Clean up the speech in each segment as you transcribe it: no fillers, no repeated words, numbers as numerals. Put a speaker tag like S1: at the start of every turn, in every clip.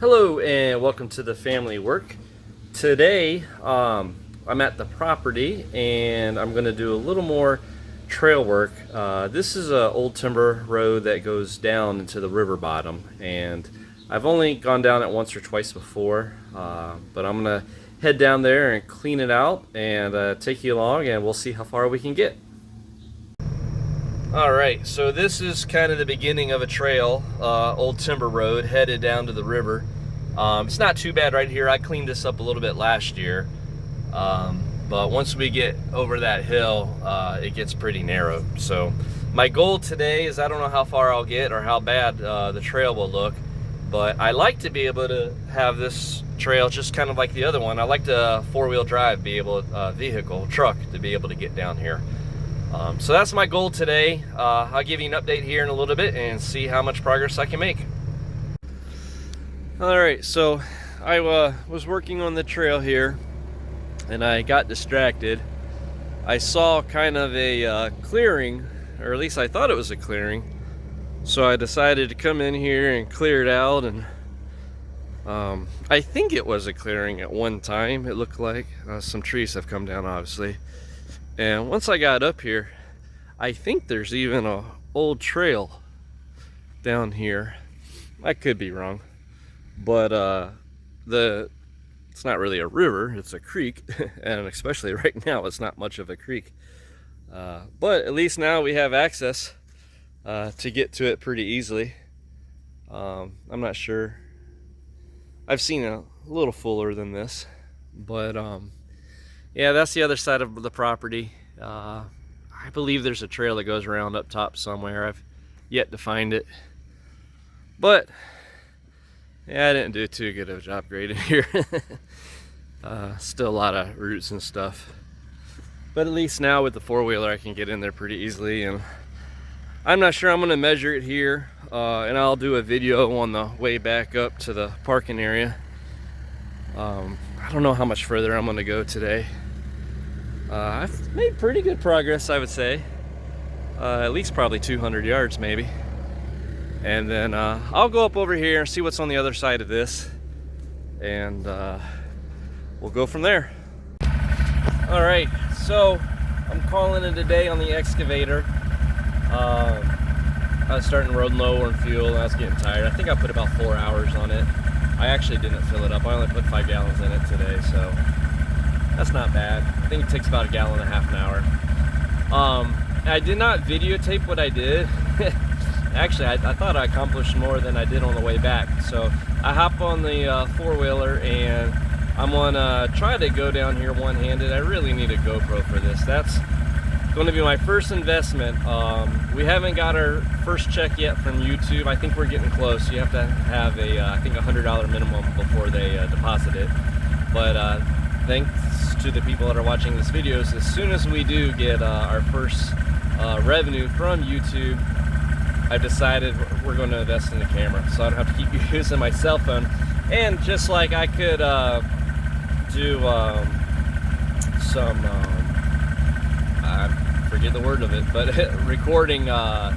S1: Hello and welcome to the family work. Today I'm at the property and I'm going to do a little more trail work. This is an old timber road that goes down into the river bottom, and I've only gone down it once or twice before, but I'm going to head down there and clean it out and take you along, and we'll see how far we can get. Alright, so this is kind of the beginning of a trail, old timber road headed down to the river. It's not too bad right here. I cleaned this up a little bit last year, but once we get over that hill, it gets pretty narrow. So my goal today is, I don't know how far I'll get or how bad the trail will look, but I like to be able to have this trail just kind of like the other one. I like to four-wheel drive, be able truck to be able to get down here. So that's my goal today. I'll give you an update here in a little bit and see how much progress I can make. Alright, so I was working on the trail here and I got distracted. I saw kind of a clearing, or at least I thought it was a clearing, so I decided to come in here and clear it out. And I think it was a clearing at one time. It looked like some trees have come down, obviously. And once I got up here, I think there's even an old trail down here. I could be wrong, but it's not really a river, it's a creek, and especially right now it's not much of a creek. But at least now we have access to get to it pretty easily. I'm not sure. I've seen a little fuller than this, but yeah, that's the other side of the property. I believe there's a trail that goes around up top somewhere. I've yet to find it. But yeah, I didn't do too good of a job grading here. Still a lot of roots and stuff. But at least now with the four-wheeler I can get in there pretty easily. And I'm not sure I'm going to measure it here. And I'll do a video on the way back up to the parking area. I don't know how much further I'm going to go today. I've made pretty good progress, I would say. At least probably 200 yards maybe. And then I'll go up over here and see what's on the other side of this. And we'll go from there. Alright, so I'm calling it a day on the excavator. I was starting to run low on fuel and I was getting tired. I think I put about 4 hours on it. I actually didn't fill it up. I only put 5 gallons in it today, so that's not bad. I think it takes about 1.5 gallons an hour. I did not videotape what I did. Actually, I thought I accomplished more than I did on the way back. So I hop on the four-wheeler and I'm gonna try to go down here one-handed. I really need a GoPro for this. That's going to be my first investment. We haven't got our first check yet from YouTube. I think we're getting close. You have to have I think $100 minimum before they deposit it. But thanks to the people that are watching this video, as soon as we do get our first revenue from YouTube, I've decided we're going to invest in the camera, so I don't have to keep using my cell phone. And just like I could do some I forget the word of it, but recording the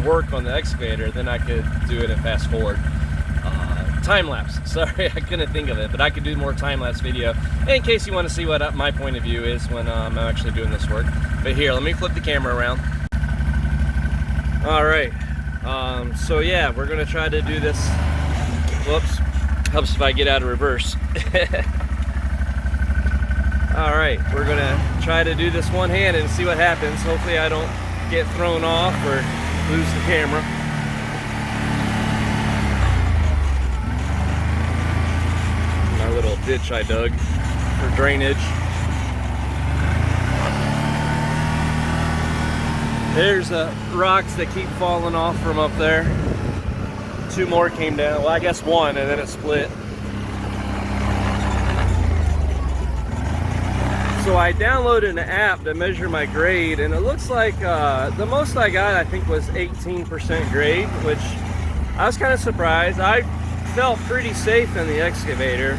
S1: work on the excavator, then I could do it in fast forward. Time-lapse, sorry, I couldn't think of it, but I could do more time-lapse video in case you want to see what my point of view is when I'm actually doing this work. But here, let me flip the camera around. Alright, so yeah, we're going to try to do this. Whoops, helps if I get out of reverse. Alright, we're going to try to do this one-handed and see what happens. Hopefully I don't get thrown off or lose the camera. My little ditch I dug for drainage. There's the rocks that keep falling off from up there. 2 more came down. Well, I guess 1, and then it split. So I downloaded an app to measure my grade, and it looks like the most I got, I think, was 18% grade, which I was kind of surprised. I felt pretty safe in the excavator.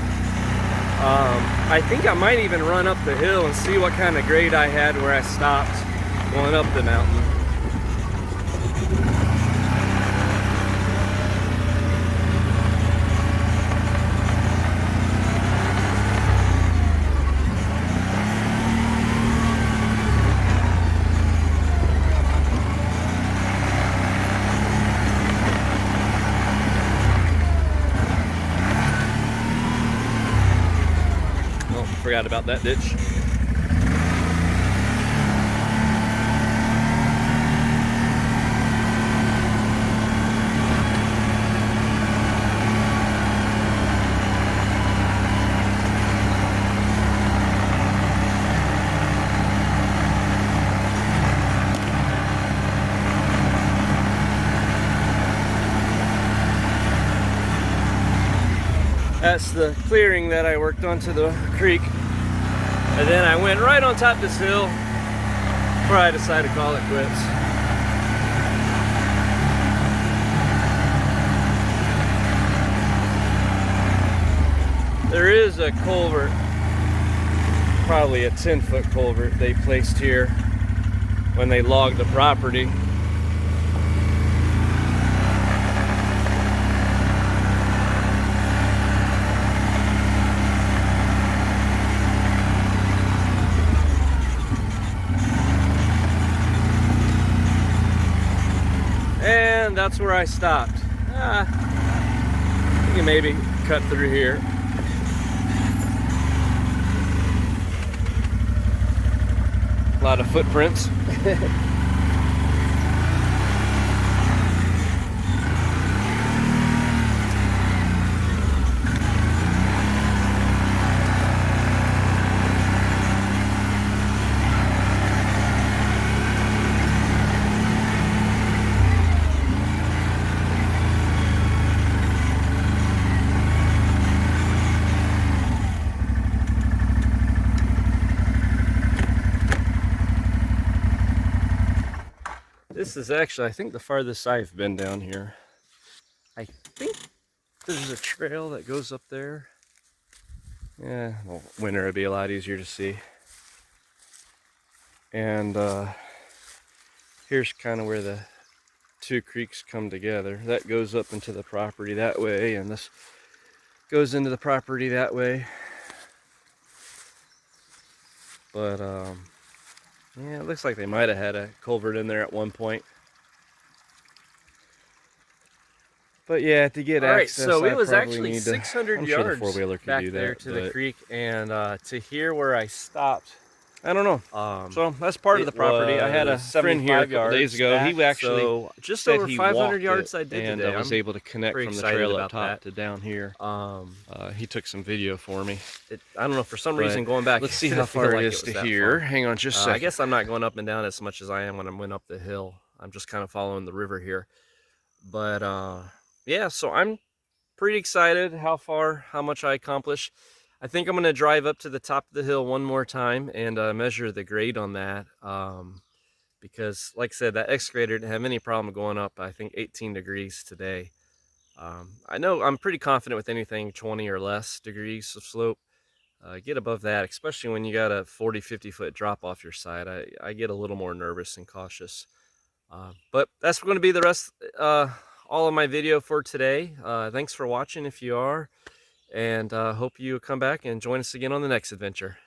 S1: I think I might even run up the hill and see what kind of grade I had where I stopped going up the mountain. forgot about that ditch. That's the clearing that I worked onto the creek. And then I went right on top of this hill before I decided to call it quits. There is a culvert, probably a 10-foot culvert they placed here when they logged the property. And that's where I stopped. You can maybe cut through here. A lot of footprints. This is actually, I think, the farthest I've been down here. I think there's a trail that goes up there. Yeah, well, winter would be a lot easier to see. And here's kind of where the two creeks come together. That goes up into the property that way, and this goes into the property that way. But yeah, it looks like they might have had a culvert in there at one point. But yeah, to get access, so it was actually 600 yards back there to the creek, and to here where I stopped, I don't know. So that's part of the property. I had a friend here a couple days ago. He actually just over 500 yards I did today. I was able to connect from the trail up top to down here. He took some video for me. I don't know, for some reason going back. Let's see how far it is to here. Hang on just a second. I guess I'm not going up and down as much as I am when I went up the hill. I'm just kind of following the river here. But yeah, so I'm pretty excited how much I accomplished. I think I'm going to drive up to the top of the hill one more time and measure the grade on that. Because, like I said, that excavator didn't have any problem going up, I think, 18 degrees today. I know I'm pretty confident with anything 20 or less degrees of slope. Get above that, especially when you got a 40-50 foot drop off your side. I get a little more nervous and cautious. But that's going to be the rest, all of my video for today. Thanks for watching if you are. And hope you come back and join us again on the next adventure.